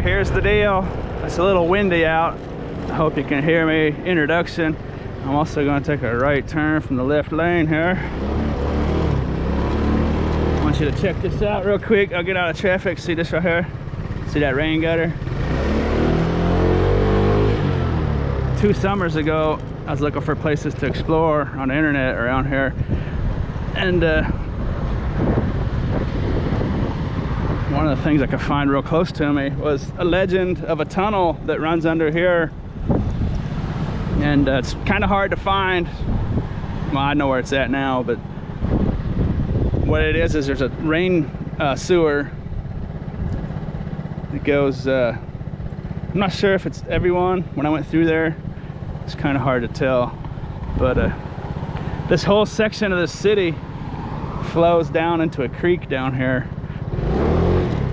here's the deal. It's a little windy out. I hope you can hear me. Introduction. I'm also going to take a right turn from the left lane here. I want you to check this out real quick. I'll get out of traffic. See this right here? See that rain gutter? 2 summers ago, I was looking for places to explore on the internet around here. And one of the things I could find real close to me was a legend of a tunnel that runs under here. And it's kind of hard to find. Well, I know where it's at now, but what it is there's a rain sewer that goes, I'm not sure if it's everyone. When I went through there, it's kind of hard to tell. But this whole section of the city flows down into a creek down here.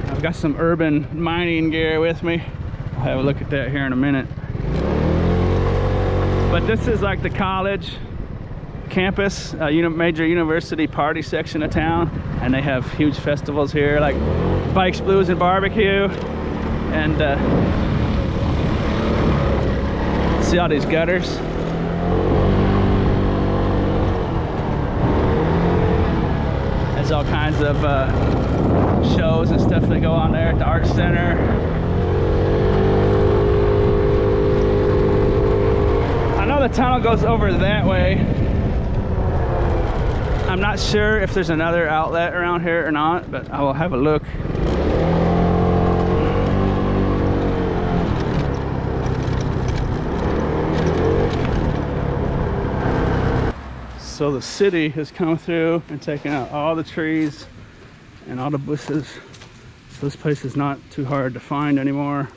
I've got some urban mining gear with me. I'll have a look at that here in a minute. But this is like the college campus, major university party section of town, and they have huge festivals here like Bikes, Blues, and Barbecue. And see all these gutters? There's all kinds of shows and stuff that go on there at the art center. I know the tunnel goes over that way. I'm not sure if there's another outlet around here or not, but I will have a look. So the city has come through and taken out all the trees and all the bushes. So this place is not too hard to find anymore.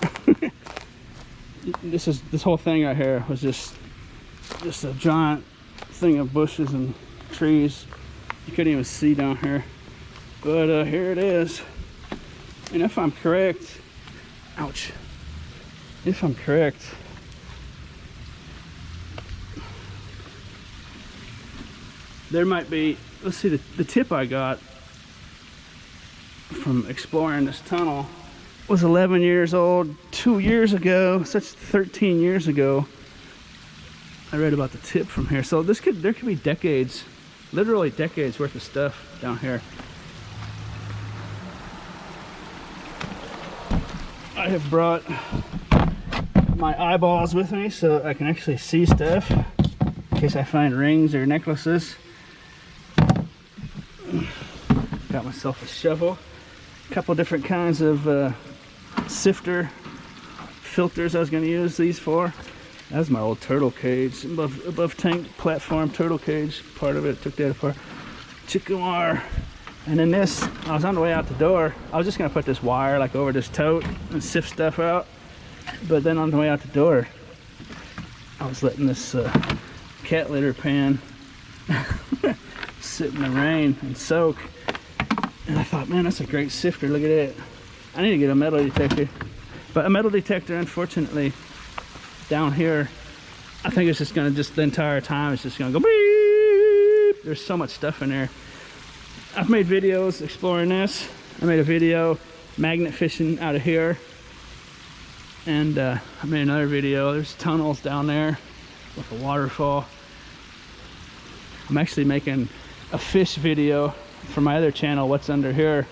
This whole thing right here was just a giant thing of bushes and trees. You couldn't even see down here. But here it is. And if I'm correct, ouch. If I'm correct, there might be, let's see, the tip I got from exploring this tunnel was 11 years old 2 years ago. So that's 13 years ago. I read about the tip from here. So there could be decades, literally decades worth of stuff down here. I have brought my eyeballs with me so I can actually see stuff in case I find rings or necklaces. Got myself a shovel, a couple different kinds of sifter filters I was going to use these for. That's my old turtle cage, above tank platform turtle cage, part of it, took that apart. Chicken wire. And then this, I was on the way out the door, I was just going to put this wire like over this tote and sift stuff out. But then on the way out the door, I was letting this cat litter pan sit in the rain and soak. And I thought, man, that's a great sifter. Look at it. I need to get a metal detector. But a metal detector, unfortunately, down here, I think it's just going to, the entire time, it's just going to go beep. There's so much stuff in there. I've made videos exploring this. I made a video magnet fishing out of here. And I made another video. There's tunnels down there with a waterfall. I'm actually making a fish video for my other channel, What's Under Here.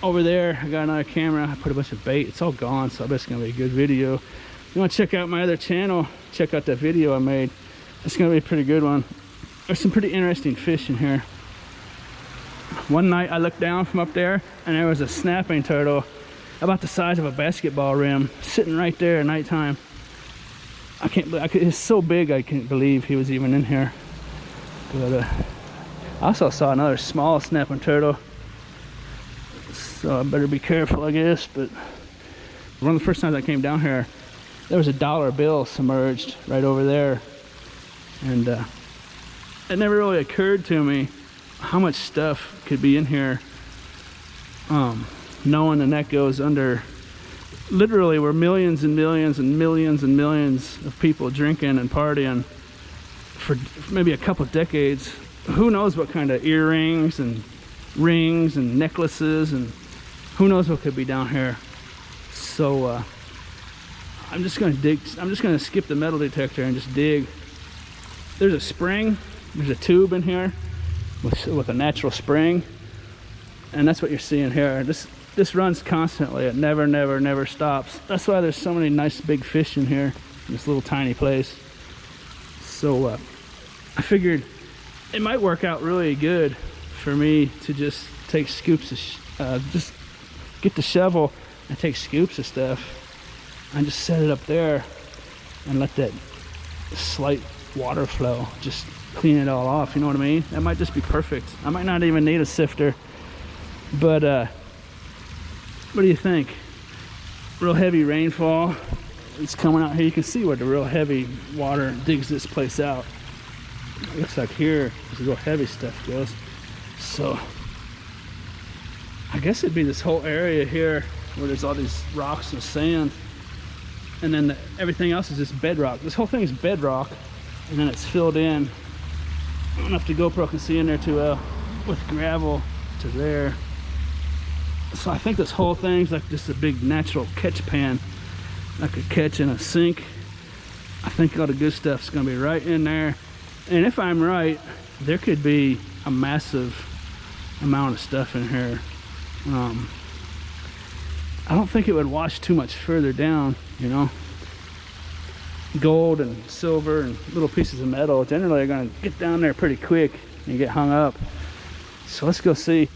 Over there, I got another camera. I put a bunch of bait. It's all gone, so I bet it's gonna be a good video. If you want to check out my other channel, check out that video I made. It's gonna be a pretty good one. There's some pretty interesting fish in here. One night I looked down from up there and there was a snapping turtle about the size of a basketball rim sitting right there at nighttime. It's so big I can't believe he was even in here. But I also saw another small snapping turtle, so I better be careful, I guess. But one of the first times I came down here, there was a dollar bill submerged right over there, and it never really occurred to me how much stuff could be in here, knowing the net goes under literally where millions and millions and millions and millions of people drinking and partying for maybe a couple decades. Who knows what kind of earrings and rings and necklaces, and who knows what could be down here. So I'm just gonna dig. I'm just gonna skip the metal detector and just dig. There's a spring. There's a tube in here with a natural spring, and that's what you're seeing here. This runs constantly. It never stops. That's why there's so many nice big fish in here in this little tiny place. So I figured it might work out really good for me to just take scoops of just get the shovel and take scoops of stuff and just set it up there and let that slight water flow just clean it all off, you know what I mean? That might just be perfect. I might not even need a sifter, but what do you think? Real heavy rainfall. It's coming out here. You can see where the real heavy water digs this place out. It looks like here is the real heavy stuff goes. So I guess it'd be this whole area here where there's all these rocks and sand, and then everything else is just bedrock. This whole thing is bedrock, and then it's filled in. I don't know if the GoPro can see in there too well, with gravel to there. So I think this whole thing's like just a big natural catch pan, like a catch in a sink. I think all the good stuff's gonna be right in there. And if I'm right, there could be a massive amount of stuff in here. I don't think it would wash too much further down, you know. Gold and silver and little pieces of metal generally are going to get down there pretty quick and get hung up. So let's go see.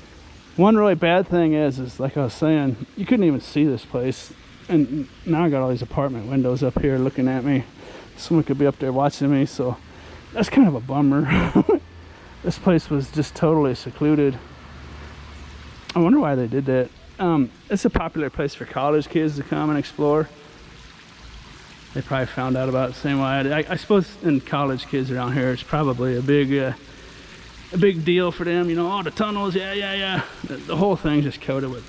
One really bad thing is like I was saying, you couldn't even see this place. And now I got all these apartment windows up here looking at me. Someone could be up there watching me, so that's kind of a bummer. This place was just totally secluded. I wonder why they did that. It's a popular place for college kids to come and explore. They probably found out about it the same way I did. I suppose in college kids around here, it's probably a big deal for them. You know, oh, the tunnels, yeah. The whole thing's just coated with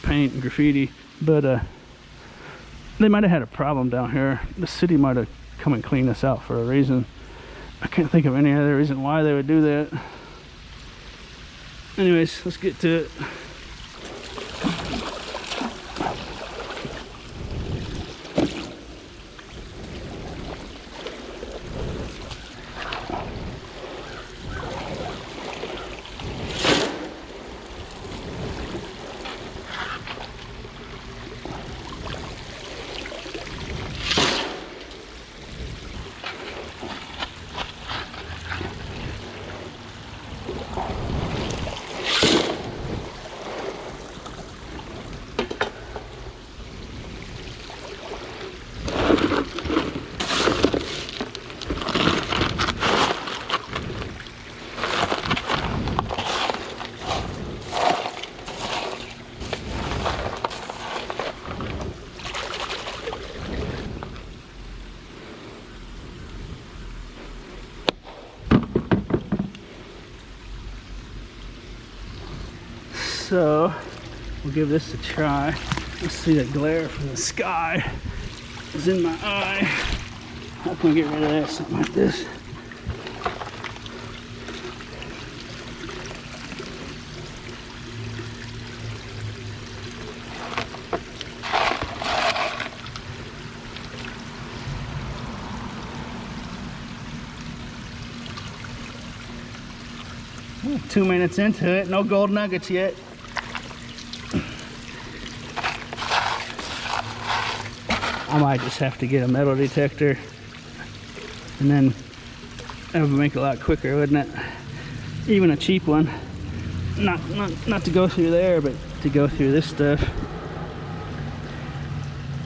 paint and graffiti. But they might have had a problem down here. The city might have come and cleaned this out for a reason. I can't think of any other reason why they would do that. Anyways, let's get to it. So we'll give this a try. Let's see, the glare from the sky is in my eye. How can we get rid of that? Something like this. Ooh, 2 minutes into it, no gold nuggets yet. I might just have to get a metal detector, and then that would make it a lot quicker, wouldn't it? Even a cheap one. Not to go through there, but to go through this stuff.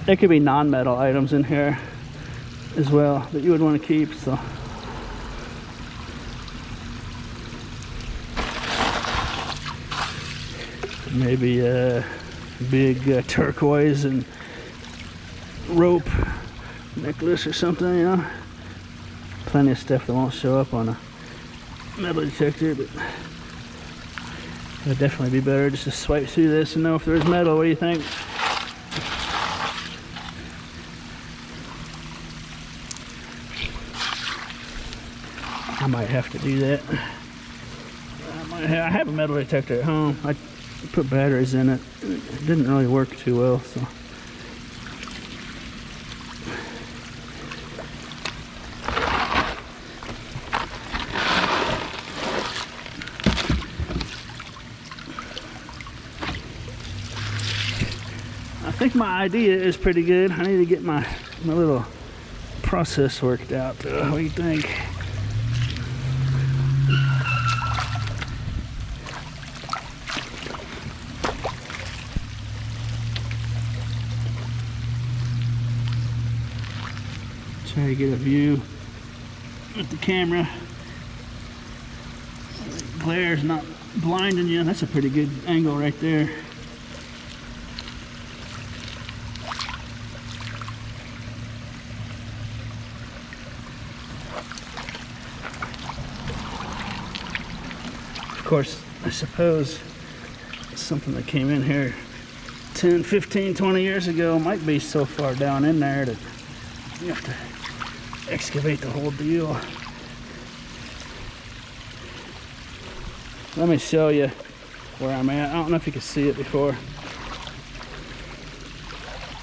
There could be non-metal items in here as well that you would want to keep, so. Maybe a big turquoise and rope necklace or something, you know. Plenty of stuff that won't show up on a metal detector, but it would definitely be better just to swipe through this and know if there's metal. What do you think? I might have to do that. I have a metal detector at home. I put batteries in it. It didn't really work too well, so think my idea is pretty good. I need to get my little process worked out. What do you think? Try to get a view with the camera. The glare's not blinding you. That's a pretty good angle right there. Of course, I suppose something that came in here 10, 15, 20 years ago might be so far down in there that you have to excavate the whole deal. Let me show you where I'm at. I don't know if you can see it before.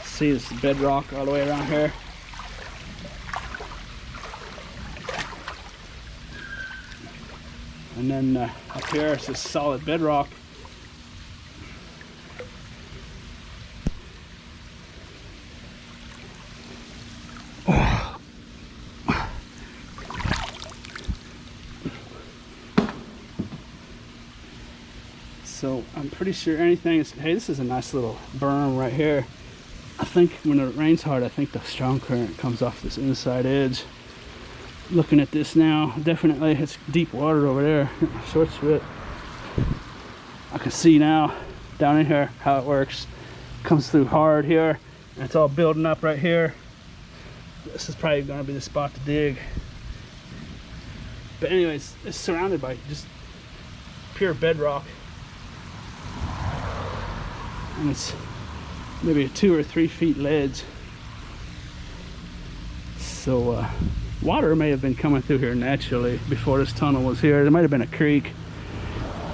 See this bedrock all the way around here. And then up here it's this solid bedrock. So I'm pretty sure anything is, hey, this is a nice little berm right here. I think when it rains hard, I think the strong current comes off this inside edge. Looking at this now, definitely it's deep water over there. Short swit. I can see now down in here how it works. Comes through hard here, and it's all building up right here. This is probably going to be the spot to dig. But anyways, it's surrounded by just pure bedrock. And it's maybe a 2 or 3 feet ledge. So water may have been coming through here naturally before this tunnel was here. There might have been a creek,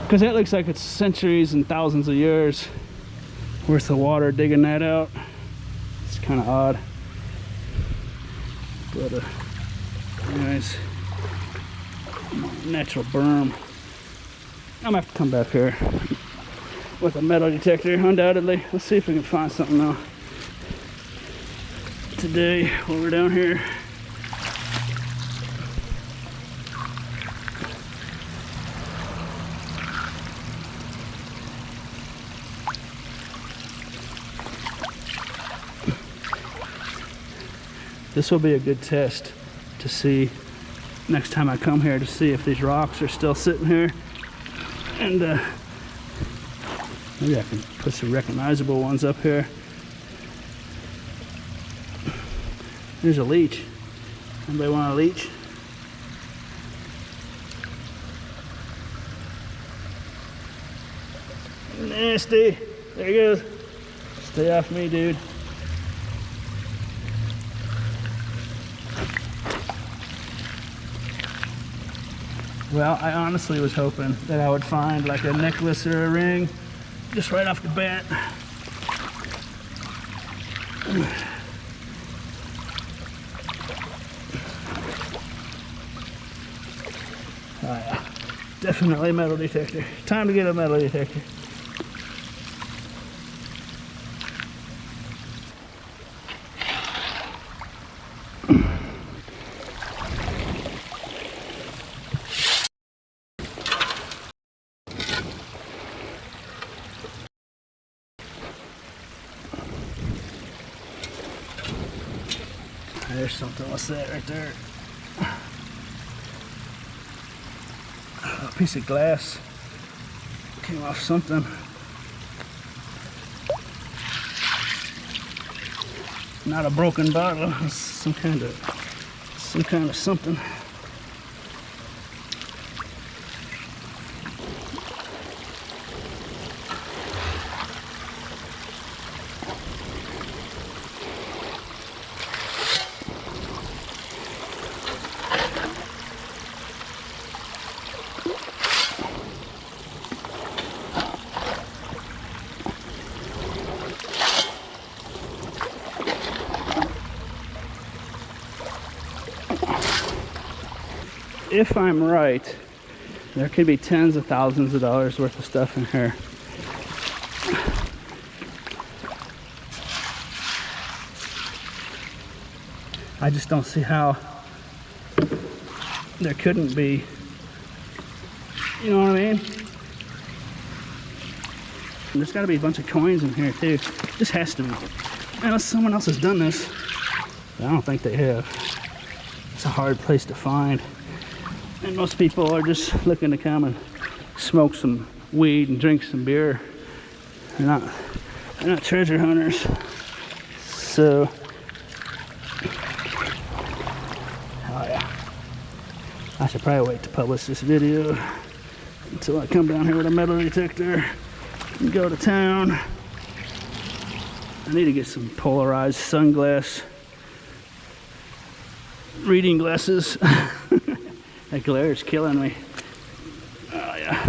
because that looks like it's centuries and thousands of years worth of water digging that out. It's kind of odd, but anyways, natural berm. I'm gonna have to come back here with a metal detector, undoubtedly. Let's see if we can find something now today while we're down here. This will be a good test to see next time I come here, to see if these rocks are still sitting here. And maybe I can put some recognizable ones up here. There's a leech. Anybody want a leech? Nasty. There he goes. Stay off me, dude. Well, I honestly was hoping that I would find like a necklace or a ring just right off the bat. Oh yeah, definitely a metal detector. Time to get a metal detector. There's something. What's that right there? A piece of glass came off something. Not a broken bottle. It's some kind of something. If I'm right, there could be tens of thousands of dollars worth of stuff in here. I just don't see how there couldn't be. You know what I mean? And there's got to be a bunch of coins in here too. This has to be. Unless someone else has done this. But I don't think they have. It's a hard place to find. And most people are just looking to come and smoke some weed and drink some beer. They're not treasure hunters. So, oh yeah. I should probably wait to publish this video until I come down here with a metal detector and go to town. I need to get some polarized sunglass reading glasses. That glare is killing me. Oh yeah.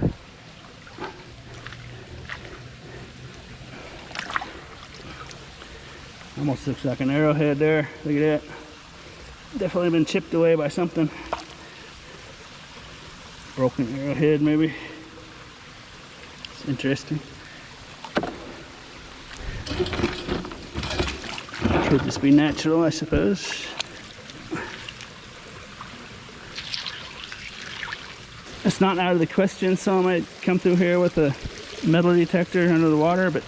Almost looks like an arrowhead there. Look at that. Definitely been chipped away by something. Broken arrowhead maybe. It's interesting. Could just be natural, I suppose. It's not out of the question someone might come through here with a metal detector under the water, but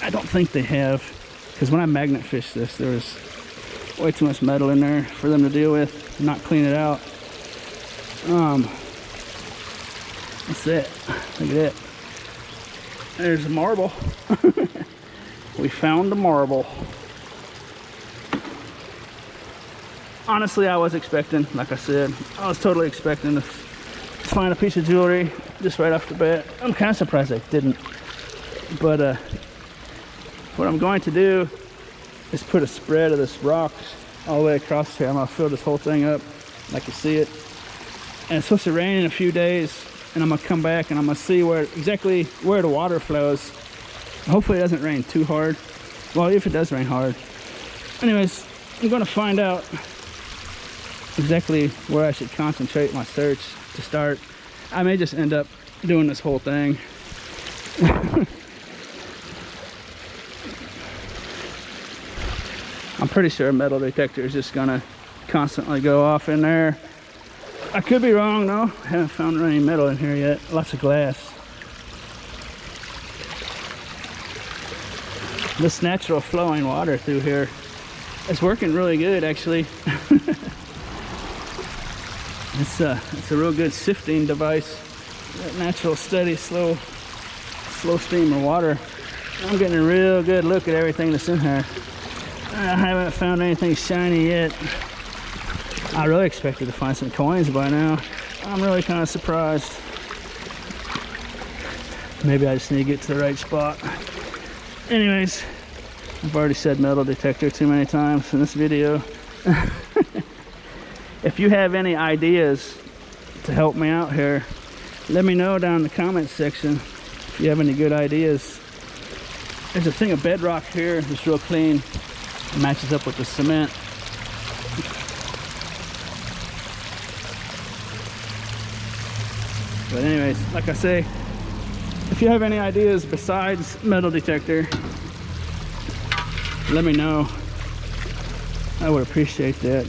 I don't think they have. Because when I magnet fished this, there was way too much metal in there for them to deal with and not clean it out. That's it. Look at it. There's a marble. We found a marble. Honestly, I was expecting, like I said, I was totally expecting to find a piece of jewelry just right off the bat. I'm kind of surprised I didn't. But what I'm going to do is put a spread of this rock all the way across here. I'm going to fill this whole thing up like you see it. And it's supposed to rain in a few days, and I'm going to come back and I'm going to see exactly where the water flows. Hopefully it doesn't rain too hard. Well, if it does rain hard. Anyways, I'm going to find out exactly where I should concentrate my search to start. I may just end up doing this whole thing. I'm pretty sure a metal detector is just gonna constantly go off in there. I could be wrong though. I haven't found any metal in here yet. Lots of glass. This natural flowing water through here is working really good actually. It's a real good sifting device. That natural, steady, slow stream of water. I'm getting a real good look at everything that's in here. I haven't found anything shiny yet. I really expected to find some coins by now. I'm really kind of surprised. Maybe I just need to get to the right spot. Anyways, I've already said metal detector too many times in this video. If you have any ideas to help me out here, let me know down in the comments section if you have any good ideas. There's a thing of bedrock here that's real clean. It matches up with the cement. But anyways, like I say, if you have any ideas besides metal detector, let me know. I would appreciate that.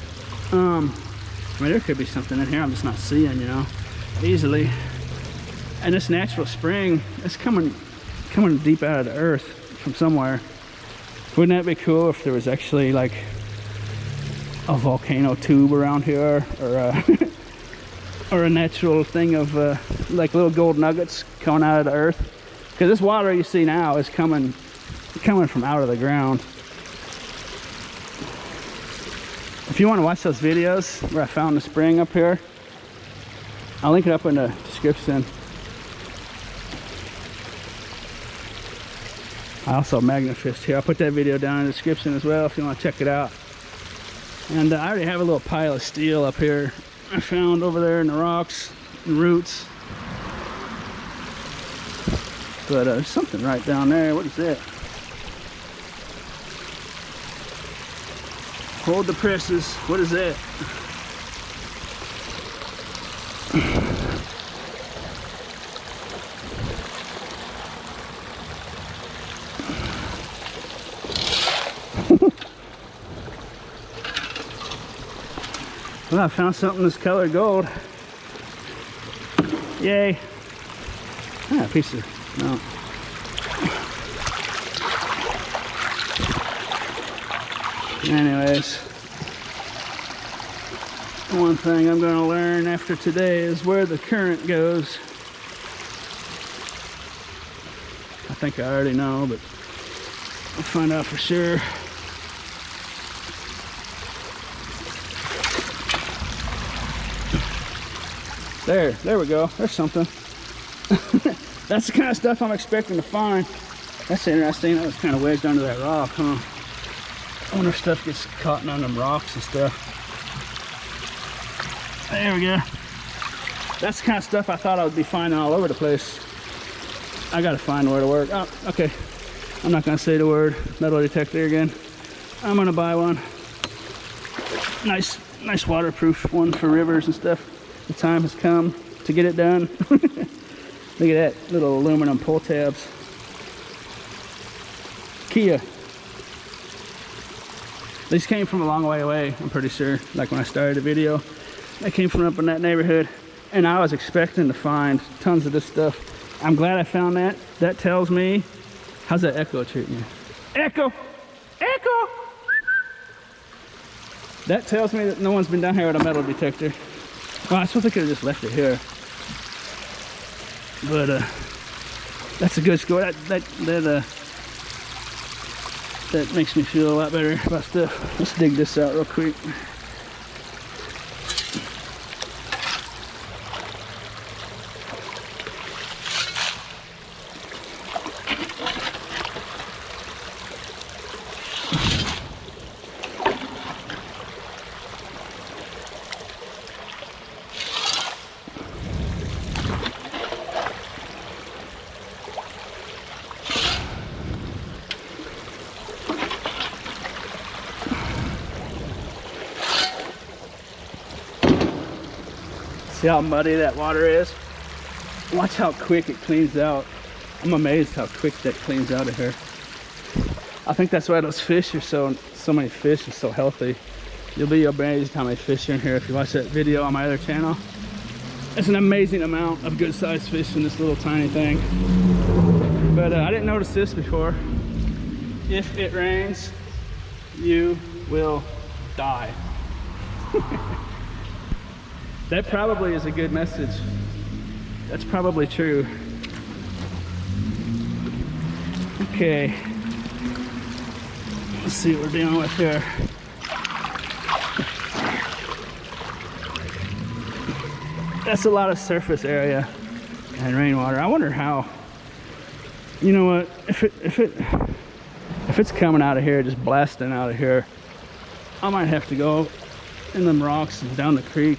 I mean, there could be something in here I'm just not seeing, you know, easily. And this natural spring, it's coming deep out of the earth from somewhere. Wouldn't that be cool if there was actually like a volcano tube around here, or or a natural thing of like little gold nuggets coming out of the earth? Because this water you see now is coming from out of the ground. If you want to watch those videos where I found the spring up here, I'll link it up in the description. I also magnet fished here. I'll put that video down in the description as well if you want to check it out. And I already have a little pile of steel up here I found over there in the rocks and roots. But there's something right down there. What is that? Hold the presses. What is that? Well, I found something that's colored gold. Yay. Ah, a piece of, no. Anyways, one thing I'm going to learn after today is where the current goes. I think I already know, but I'll find out for sure. There we go. There's something. That's the kind of stuff I'm expecting to find. That's interesting. That was kind of wedged under that rock, huh? I wonder if stuff gets caught on them rocks and stuff. There we go. That's the kind of stuff I thought I would be finding all over the place. I gotta find where to work. Oh, okay. I'm not gonna say the word metal detector again. I'm gonna buy one. Nice waterproof one for rivers and stuff. The time has come to get it done. Look at that, little aluminum pull tabs. Kia. These came from a long way away, I'm pretty sure. Like when I started the video, they came from up in that neighborhood, and I was expecting to find tons of this stuff. I'm glad I found that. That tells me, how's that echo treating you? Echo! Echo! That tells me that no one's been down here with a metal detector. Well, I suppose I could have just left it here. But that's a good score. That makes me feel a lot better about stuff. Let's dig this out real quick. See how muddy that water is? Watch how quick it cleans out. I'm amazed how quick that cleans out of here. I think that's why those fish are so many fish are so healthy. You'll be amazed how many fish are in here if you watch that video on my other channel. It's an amazing amount of good sized fish in this little tiny thing. But I didn't notice this before. If it rains, you will die. That probably is a good message. That's probably true. Okay. Let's see what we're dealing with here. That's a lot of surface area and rainwater. I wonder how, you know what, if it's coming out of here, just blasting out of here, I might have to go in them rocks and down the creek.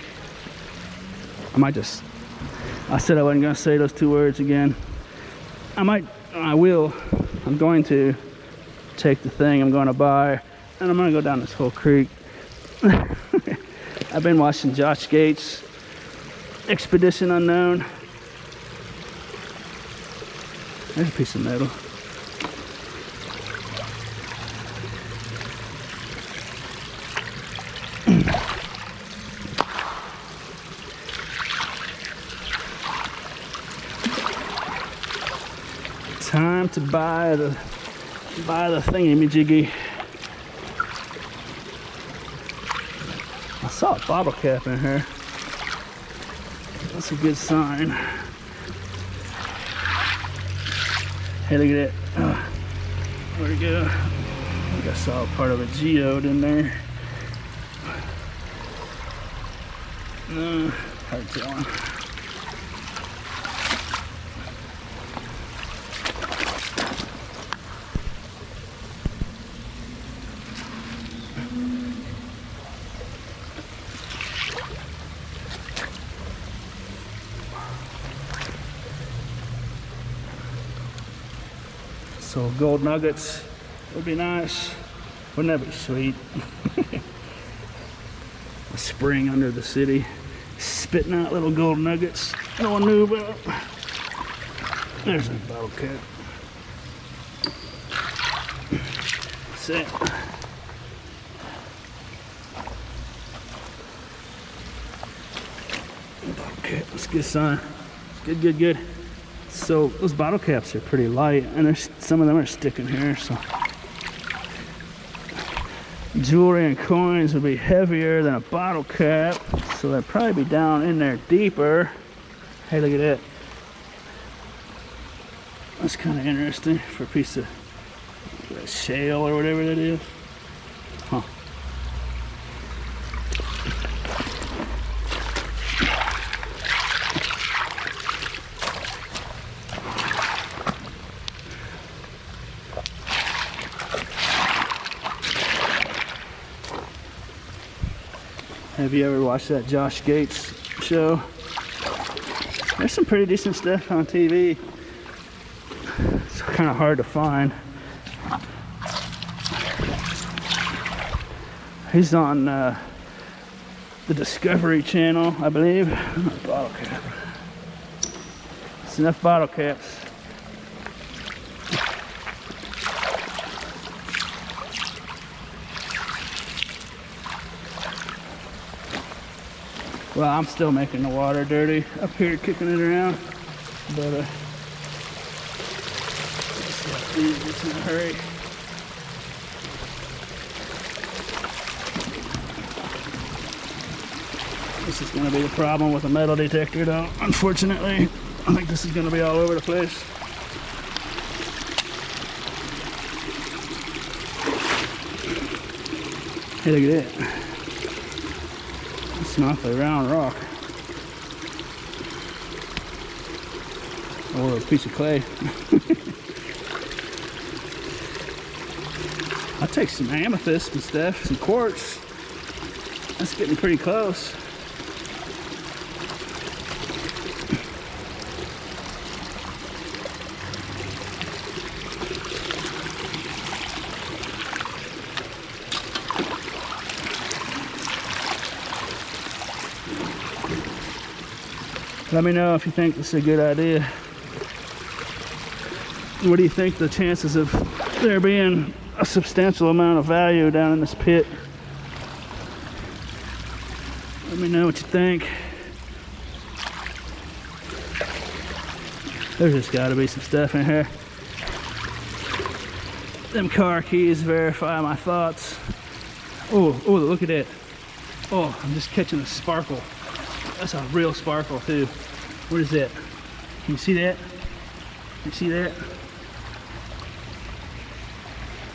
I said I wasn't gonna say those two words again. I'm going to take the thing I'm gonna buy and I'm gonna go down this whole creek. I've been watching Josh Gates' Expedition Unknown. There's a piece of metal. Time to buy the thingy-majiggy. I saw a bottle cap in here. That's a good sign. Hey, look at that. Where'd it go? I think I saw part of a geode in there. Hard telling. So gold nuggets would be nice. Wouldn't that be sweet? A spring under the city, spitting out little gold nuggets no one knew about. There's a bottle cap. That's it. good sign. It's good, good, good. So those bottle caps are pretty light, and there's some of them are sticking here. So jewelry and coins would be heavier than a bottle cap, so they'd probably be down in there deeper. Hey, look at that. That's kind of interesting for a piece of shale or whatever that is. Huh. Have you ever watched that Josh Gates show? There's some pretty decent stuff on TV. It's kind of hard to find. He's on the Discovery Channel, I believe. Bottle cap. It's enough bottle caps. Well, I'm still making the water dirty up here, kicking it around, but just in a hurry. This is going to be the problem with a metal detector, though. Unfortunately, I think this is going to be all over the place. Hey, look at that. It's an awfully round rock. Or a piece of clay. I'll take some amethyst and stuff, some quartz. That's getting pretty close. Let me know if you think this is a good idea. What do you think the chances of there being a substantial amount of value down in this pit? Let me know what you think. There's just got to be some stuff in here. Them car keys verify my thoughts. Oh, look at that. Oh, I'm just catching a sparkle. That's a real sparkle too. What is that? Can you see that? You see that?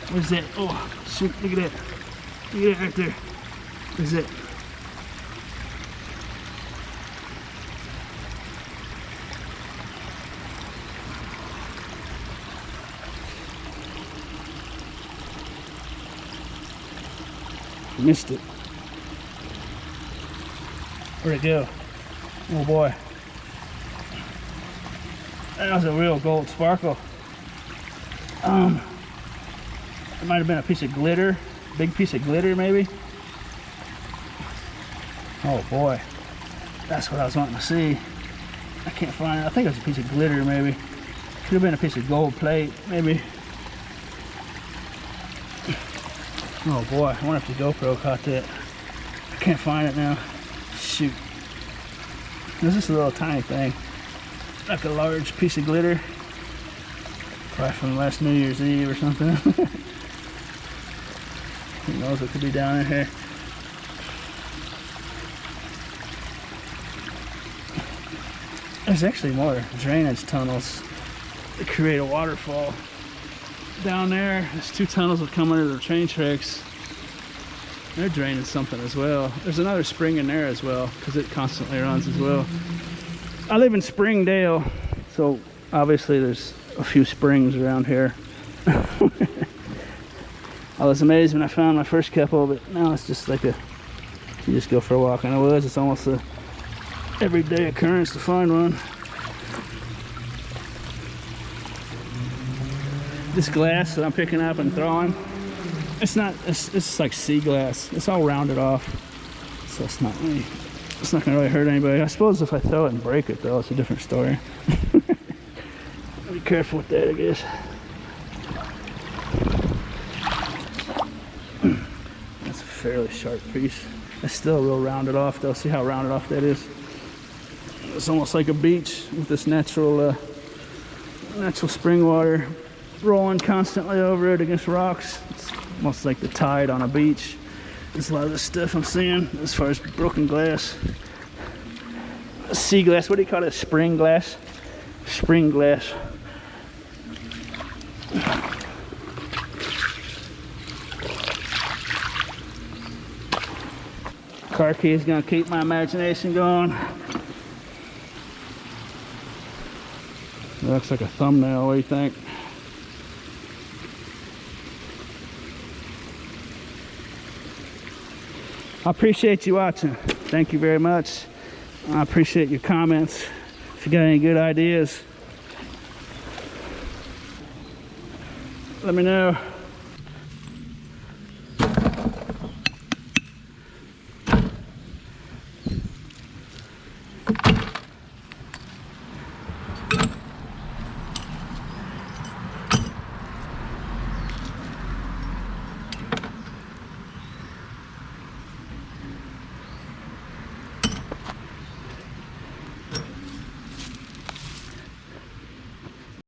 What is that? Oh, shoot, look at that. Look at that right there. What is that? Missed it. Where'd it go? Oh boy. That was a real gold sparkle. It might have been a piece of glitter. Big piece of glitter maybe. Oh boy. That's what I was wanting to see. I can't find it. I think it was a piece of glitter maybe. Could have been a piece of gold plate maybe. Oh boy, I wonder if the GoPro caught that. I can't find it now. Shoot. This is a little tiny thing. Like a large piece of glitter. Probably from last New Year's Eve or something. Who knows what could be down in here. There's actually more drainage tunnels that create a waterfall. Down there, there's two tunnels that come under the train tracks. They're draining something as well. There's another spring in there as well, because it constantly runs as well. I live in Springdale, so obviously there's a few springs around here. I was amazed when I found my first couple, but now it's just like you just go for a walk in the woods. It's almost a everyday occurrence to find one. This glass that I'm picking up and throwing, it's like sea glass. It's all rounded off, so it's not gonna really hurt anybody. I suppose if I throw it and break it though, it's a different story. Be careful with that, I guess. That's a fairly sharp piece. It's still real rounded off though. See how rounded off that is? It's almost like a beach with this natural spring water rolling constantly over it against rocks. It's almost like the tide on a beach. There's a lot of the stuff I'm seeing as far as broken glass. Sea glass, what do you call it? Spring glass? Spring glass. Car key is gonna keep my imagination going. That looks like a thumbnail, what do you think? I appreciate you watching. Thank you very much. I appreciate your comments. If you got any good ideas, let me know.